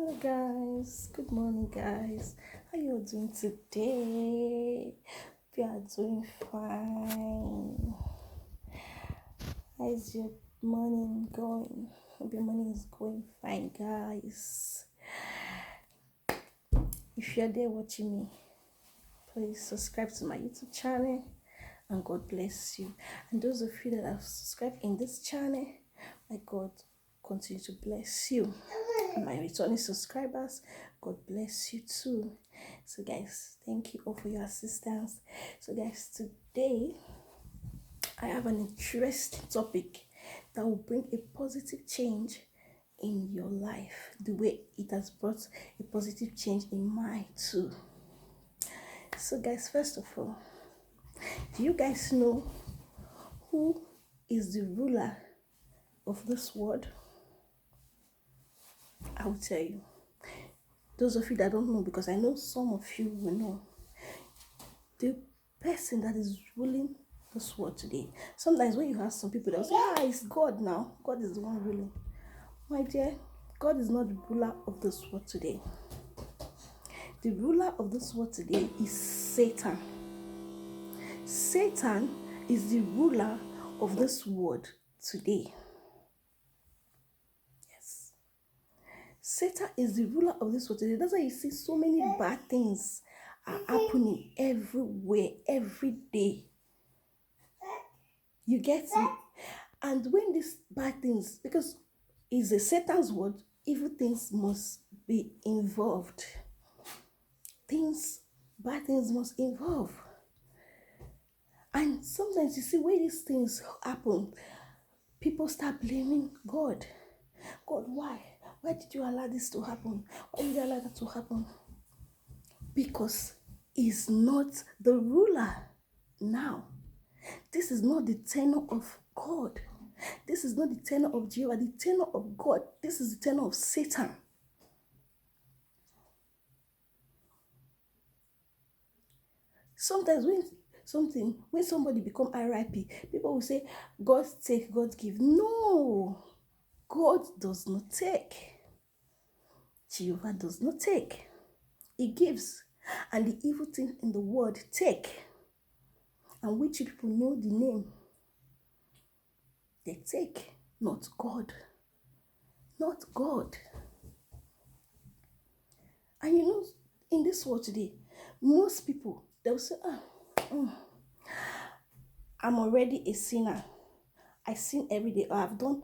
Hello guys, good morning guys. How you all doing today? We are doing fine. How is your morning going? Hope your morning is going fine, guys. If you're there watching me, please subscribe to my YouTube channel and God bless you. And those of you that have subscribed in this channel, my God continue to bless you. And my returning subscribers, God bless you too. So guys, thank you all for your assistance. So guys, today I have an interesting topic that will bring a positive change in your life, the way it has brought a positive change in mine too. So guys, first of all, do you guys know who is the ruler of this world? I will tell you. Those of you that don't know, because I know some of you will know, the person that is ruling this world today. Sometimes when you ask some people, they'll say, it's God now. God is the one ruling. My dear, God is not the ruler of this world today. The ruler of this world today is Satan. Satan is the ruler of this world today. Yes. Satan is the ruler of this world today. That's why you see so many bad things are happening everywhere, every day. You get it? And when these bad things, because it's a Satan's word, evil things must be involved. Bad things must involve. And sometimes you see when these things happen, people start blaming God. God, why? Why did you allow this to happen? Why did you allow that to happen? Because he's not the ruler now. This is not the tenor of God. This is not the tenor of Jehovah, the tenor of God. This is the tenor of Satan. Sometimes when somebody become RIP, people will say, God take, God give. No, God does not take. Jehovah does not take. He gives. And the evil thing in the world take. And which people know the name. They take, not God. Not God. And you know, in this world today, most people, they'll say, I'm already a sinner. I sin every day. I've done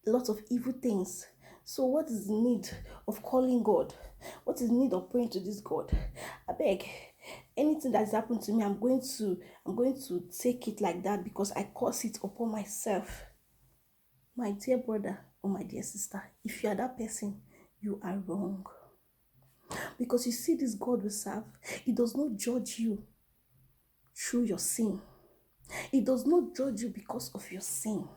a lot of evil things. So what is the need of calling God? What is the need of praying to this God? I beg, anything that's happened to me, I'm going to take it like that because I curse it upon myself. My dear brother or my dear sister, if you are that person, you are wrong. Because you see this God we serve, he does not judge you through your sin. He does not judge you because of your sin.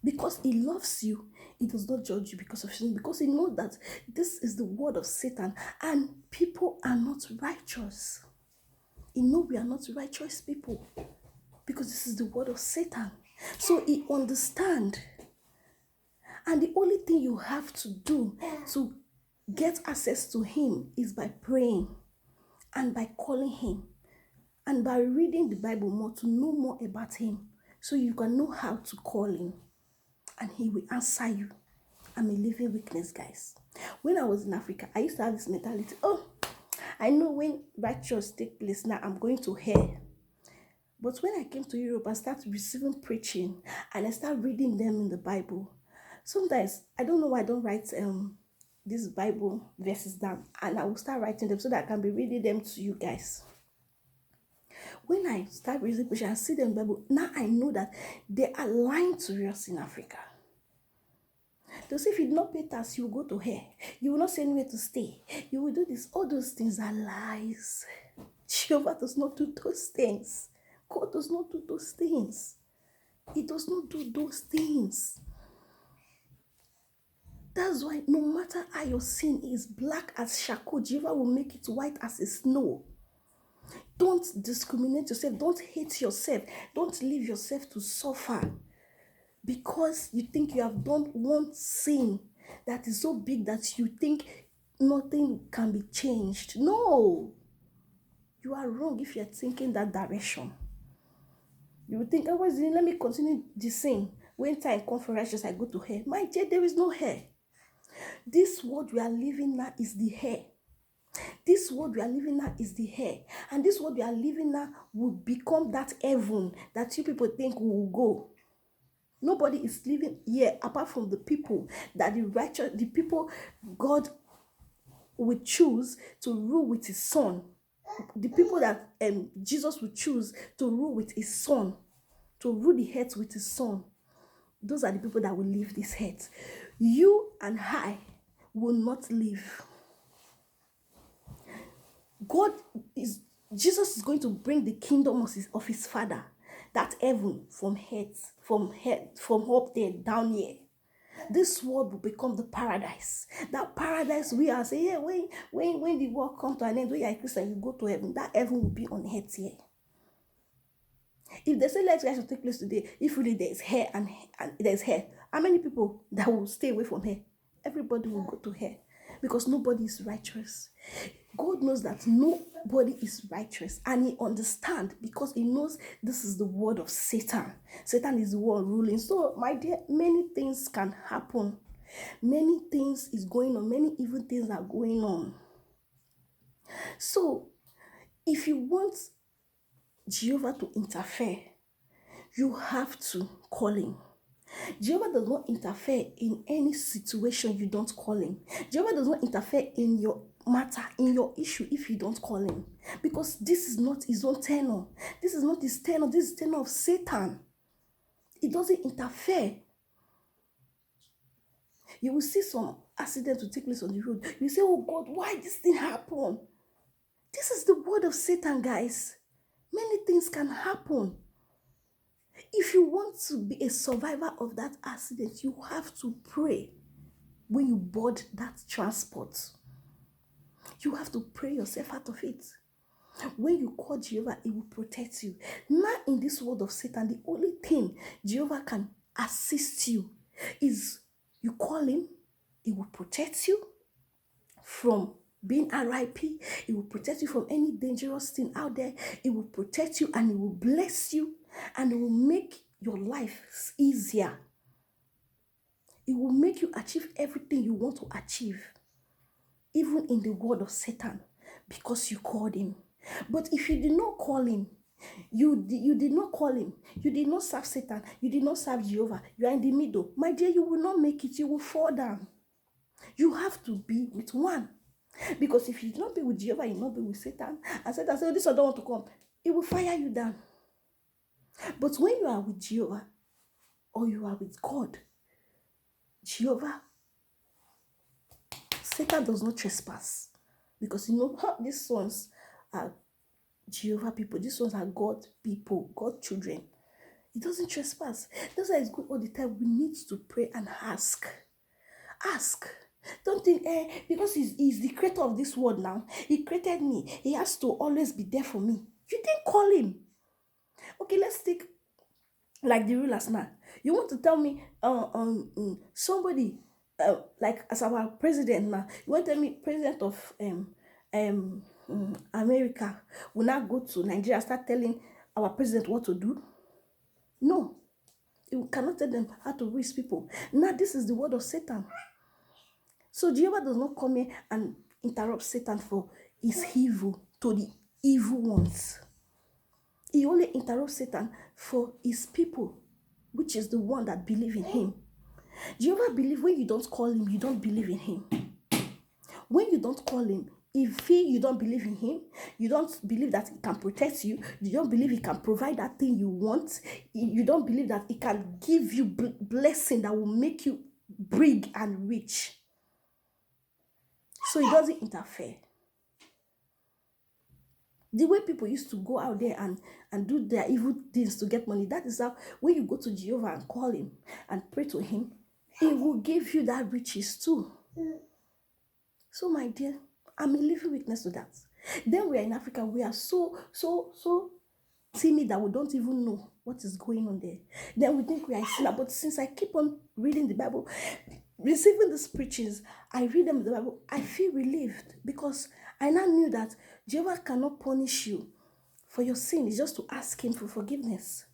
Because he loves you, he does not judge you because of sin. Because he knows that this is the word of Satan and people are not righteous. He knows we are not righteous people because this is the word of Satan. So he understands. And the only thing you have to do to get access to him is by praying and by calling him and by reading the Bible more to know more about him so you can know how to call him and he will answer you. I'm a living witness, guys. When I was in Africa, I used to have this mentality, I know when righteous take place now, I'm going to hell. But when I came to Europe, I started receiving preaching and I started reading them in the Bible. Sometimes, I don't know why I don't write these Bible verses down, and I will start writing them so that I can be reading them to you guys. When I start reading preaching and see them in the Bible, now I know that they are lying to us in Africa. They'll say if you do not pay tax, you will go to hell. You will not see anywhere to stay. You will do this. All those things are lies. Jehovah does not do those things. God does not do those things. He does not do those things. That's why no matter how your sin is black as charcoal, Jehovah will make it white as a snow. Don't discriminate yourself. Don't hate yourself. Don't leave yourself to suffer because you think you have done one sin that is so big that you think nothing can be changed. No, you are wrong if you're thinking that direction. You will think, oh, let me continue the same. When time comes for righteousness, I go to hell. My dear, there is no hell. This world we are living now is the hell. This world we are living now is the hell. And this world we are living now will become that heaven that you people think we will go. Nobody is living here apart from the people that the people God will choose to rule with his son. The people that Jesus will choose to rule with his son, to rule the earth with his son. Those are the people that will leave this earth. You and I will not live. Jesus is going to bring the kingdom of his father, that heaven from up there down here. This world will become the paradise. That paradise we are saying, when the world comes to an end, when you are a Christian, you go to heaven. That heaven will be on earth here. If they say let's guys take place today, if really there is hair and there's hair, how many people that will stay away from hair? Everybody will go to hair because nobody is righteous. God knows that nobody is righteous, and he understands because he knows this is the word of Satan. Satan is the one ruling. So, my dear, many things can happen. Many things is going on. Many evil things are going on. So, if you want Jehovah to interfere, you have to call him. Jehovah does not interfere in any situation you don't call him. Jehovah does not interfere in your matter, in your issue, if you don't call him. Because this is not his own tenor. This is not his tenor. This is the tenor of Satan. He doesn't interfere. You will see some accident will take place on the road. You say, oh God, why this thing happen? This is the word of Satan, guys. Many things can happen. If you want to be a survivor of that accident, you have to pray when you board that transport. You have to pray yourself out of it. When you call Jehovah, he will protect you. Now in this world of Satan, the only thing Jehovah can assist you is you call him, he will protect you from being RIP. He will protect you from any dangerous thing out there. He will protect you and he will bless you and it will make your life easier. It will make you achieve everything you want to achieve, even in the word of Satan, because you called him. But if you did not call him, you did not call him, you did not serve Satan, you did not serve Jehovah, you are in the middle, my dear, you will not make it, you will fall down. You have to be with one. Because if you do not be with Jehovah, you will not be with Satan. And Satan says, this one don't want to come. It will fire you down. But when you are with Jehovah, or you are with God, Jehovah, Satan does not trespass. Because you know, these ones are Jehovah people. These ones are God people, God children. He doesn't trespass. That's why it's good all the time. We need to pray and ask. Ask. Don't think, because he's the creator of this world now. He created me. He has to always be there for me. You didn't call him. Okay, let's take like the rulers now. You want to tell me somebody like as our president now, you want to tell me president of America will now go to Nigeria and start telling our president what to do? No. You cannot tell them how to raise people. Now this is the word of Satan. So Jehovah does not come here and interrupt Satan for his evil to the evil ones. He only interrupts Satan for his people, which is the one that believe in him. Jehovah believe when you don't call him, you don't believe in him. When you don't call him, if you don't believe in him, you don't believe that he can protect you, you don't believe he can provide that thing you want, you don't believe that he can give you blessing that will make you big and rich. So he doesn't interfere. The way people used to go out there and do their evil things to get money, that is how when you go to Jehovah and call him and pray to him, he will give you that riches too. So my dear, I'm a living witness to that. Then we are in Africa, we are so timid that we don't even know what is going on there. Then we think we are a sinner. But since I keep on reading the Bible, receiving these preachings, I read them in the Bible, I feel relieved because I now knew that Jehovah cannot punish you for your sin. It's just to ask him for forgiveness.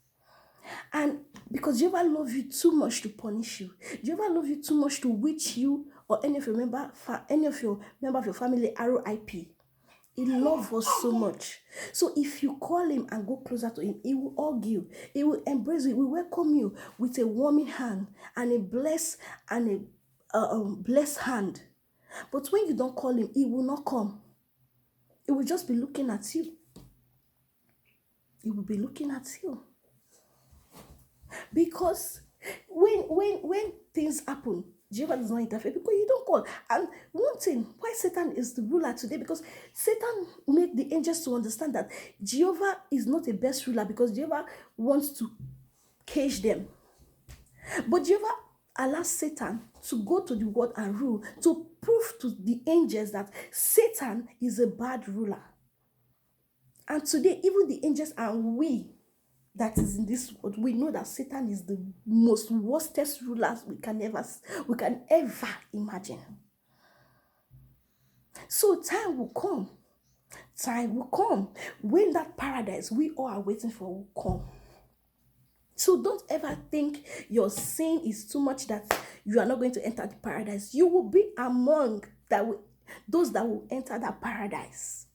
And because Jehovah loves you too much to punish you, Jehovah loves you too much to wish you or any of your member of your family RIP. He loves us so much. So if you call him and go closer to him, he will hug you. He will embrace you. He will welcome you with a warming hand and a blessed hand. But when you don't call him, he will not come. He will just be looking at you. He will be looking at you. Because when things happen, Jehovah does not interfere because you don't call. And one thing, why Satan is the ruler today, because Satan made the angels to understand that Jehovah is not a best ruler because Jehovah wants to cage them. But Jehovah allows Satan to go to the world and rule, to prove to the angels that Satan is a bad ruler. And today, even the angels and we that is in this world, we know that Satan is the most worstest rulers we can ever imagine. So time will come when that paradise we all are waiting for will come. So don't ever think your sin is too much that you are not going to enter the paradise. You will be among those that will enter that paradise.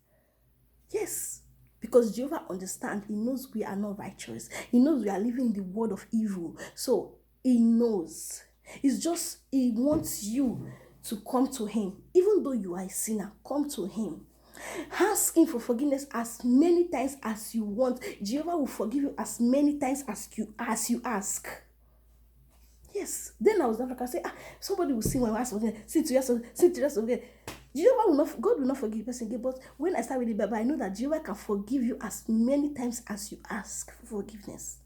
Yes. Because Jehovah understands, he knows we are not righteous. He knows we are living in the world of evil. So he knows. It's just, he wants you to come to him. Even though you are a sinner, come to him. Ask him for forgiveness as many times as you want. Jehovah will forgive you as many times as you ask. Yes. Then I was not like, say, somebody will sin when I ask for forgiveness. Sin to yourself again. God will not forgive the person again. But when I start reading the Bible, I know that Jehovah can forgive you as many times as you ask for forgiveness.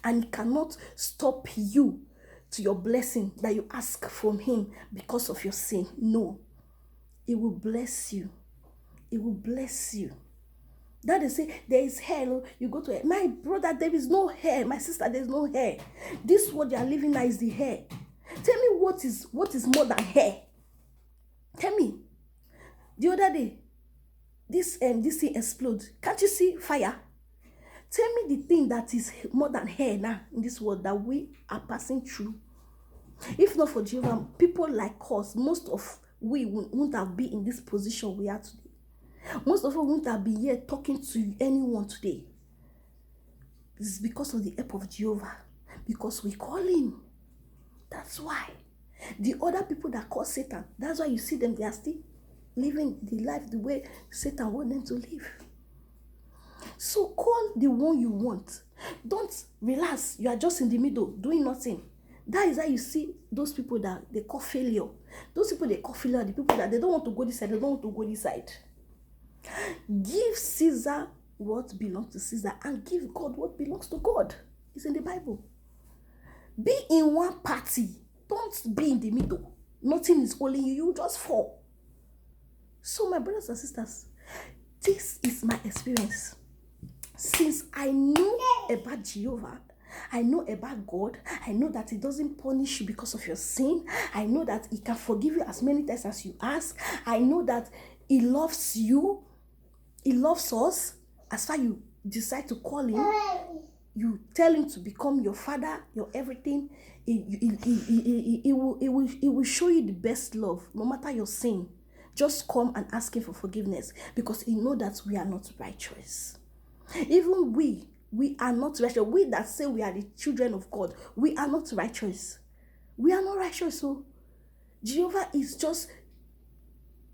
And he cannot stop you to your blessing that you ask from him because of your sin. No. He will bless you. He will bless you. That they say there is hair, you go to hair. My brother, there is no hair. My sister, there is no hair. This what you are living now is the hair. Tell me what is more than hair. Tell me. The other day, this thing explode. Can't you see fire? Tell me the thing that is more than hair now in this world that we are passing through. If not for Jehovah, people like us, most of we wouldn't have been in this position we are today. Most of us wouldn't have been here talking to anyone today. This is because of the help of Jehovah. Because we call him. That's why. The other people that call Satan, that's why you see them, they are still living the life the way Satan wants them to live. So call the one you want. Don't relax. You are just in the middle, doing nothing. That is how you see those people that they call failure. Those people they call failure are the people that they don't want to go this side, they don't want to go this side. Give Caesar what belongs to Caesar and give God what belongs to God. It's in the Bible. Be in one party. Don't be in the middle. Nothing is holding you. You just fall. So my brothers and sisters, this is my experience. Since I know about Jehovah, I know about God, I know that he doesn't punish you because of your sin. I know that he can forgive you as many times as you ask. I know that he loves you. He loves us. As far as you decide to call him, you tell him to become your father, your everything. He will show you the best love, no matter your sin. Just come and ask him for forgiveness because he knows that we are not righteous. Even we are not righteous. We that say we are the children of God, we are not righteous. We are not righteous. So Jehovah is just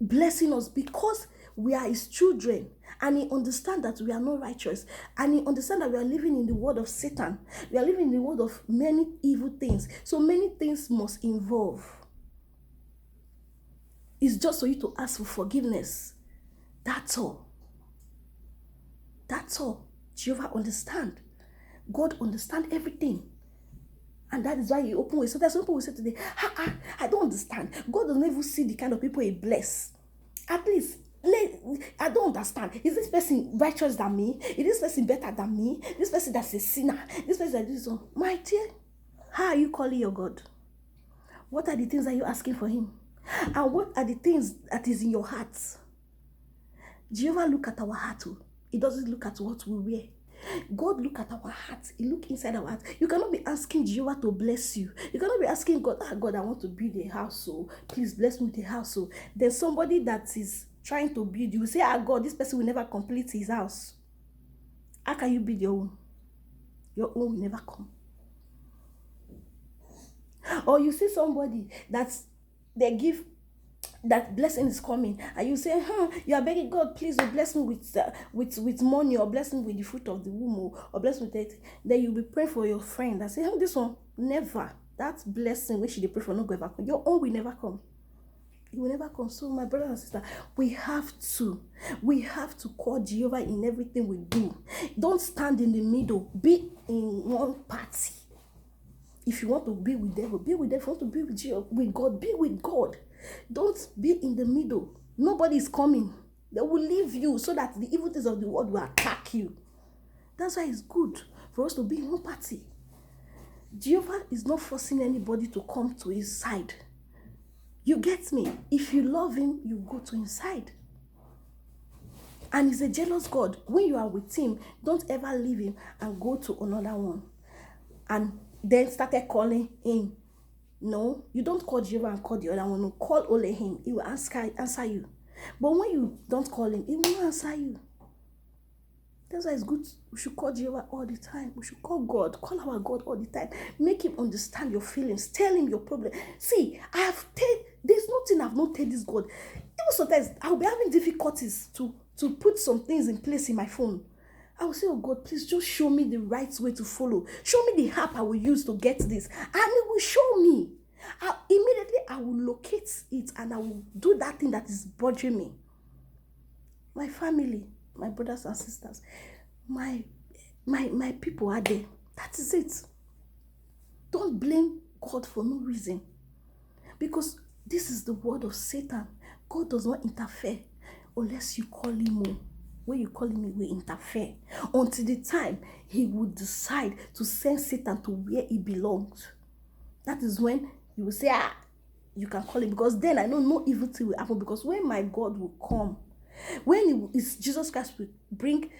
blessing us because we are his children, and he understands that we are not righteous, and he understands that we are living in the world of Satan. We are living in the world of many evil things. So many things must involve. It's just for you to ask for forgiveness. That's all. That's all. Jehovah understands. God understands everything. And that is why he open way. So there's some people who say today, I don't understand. God doesn't even see the kind of people he bless. At least, I don't understand. Is this person righteous than me? Is this person better than me? This person that's a sinner? This person that is so. My dear, how are you calling your God? What are the things that you're asking for him? And what are the things that is in your heart? Jehovah look at our heart. He doesn't look at what we wear. God look at our heart. He look inside our heart. You cannot be asking Jehovah to bless you. You cannot be asking God, God, I want to build a house, so please bless me with a house. So there's somebody that is trying to build. You will say, God, this person will never complete his house. How can you build your own? Your own will never come. Or you see somebody that they give, that blessing is coming, and you say, you are begging God, please bless me with money, or bless me with the fruit of the womb, or bless me with it. Then you'll be praying for your friend and say, this one never, that blessing which you pray for, not go ever come. Your own will never come. It will never come. So my brother and sister, we have to call Jehovah in everything we do. Don't stand in the middle. Be in one party. If you want to be with devil, be with devil. If you want to be with God, be with God. Don't be in the middle. Nobody is coming. They will leave you so that the evil things of the world will attack you. That's why it's good for us to be in one party. Jehovah is not forcing anybody to come to his side. You get me? If you love him, you go to his side. And he's a jealous God. When you are with him, don't ever leave him and go to another one. And then started calling him. No, you don't call Jehovah and call the other one. No, call only him. He will answer you. But when you don't call him, he will not answer you. That's why it's good. We should call Jehovah all the time. We should call God. Call our God all the time. Make him understand your feelings. Tell him your problem. See, there's nothing I've not told this God. Even sometimes I'll be having difficulties to put some things in place in my phone. I will say, oh God, please just show me the right way to follow. Show me the app I will use to get this. And it will show me. Immediately I will locate it and I will do that thing that is bothering me. My family, my brothers and sisters, my people are there. That is it. Don't blame God for no reason. Because this is the word of Satan. God does not interfere unless you call him more. When you call him, he will interfere. Until the time he will decide to send Satan to where he belongs. That is when you will say, you can call him. Because then I know no evil thing will happen. Because when my God will come, when Jesus Christ will bring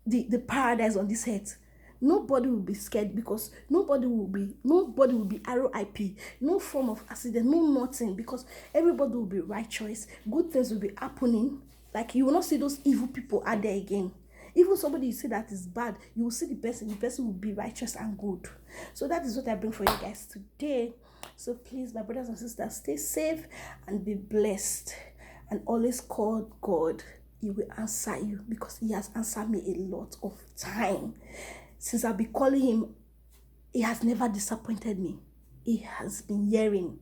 the paradise on this earth, nobody will be scared, because nobody will be RIP, no form of accident, no nothing, because everybody will be righteous. Good things will be happening. Like, you will not see those evil people out there again. Even somebody you see that is bad, you will see the person will be righteous and good. So that is what I bring for you guys today. So please, my brothers and sisters, stay safe and be blessed. And always call God. He will answer you, because he has answered me a lot of time. Since I've been calling him, he has never disappointed me. He has been hearing.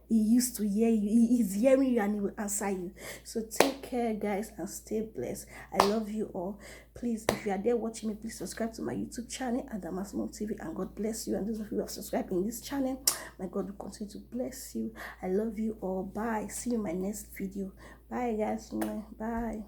He used to hear you. He is hearing you and he will answer you. So take care, guys, and stay blessed. I love you all. Please, if you are there watching me, please subscribe to my YouTube channel, Adamas Mom TV, and God bless you. And those of you who have subscribed in this channel, my God will continue to bless you. I love you all. Bye. See you in my next video. Bye, guys. Bye.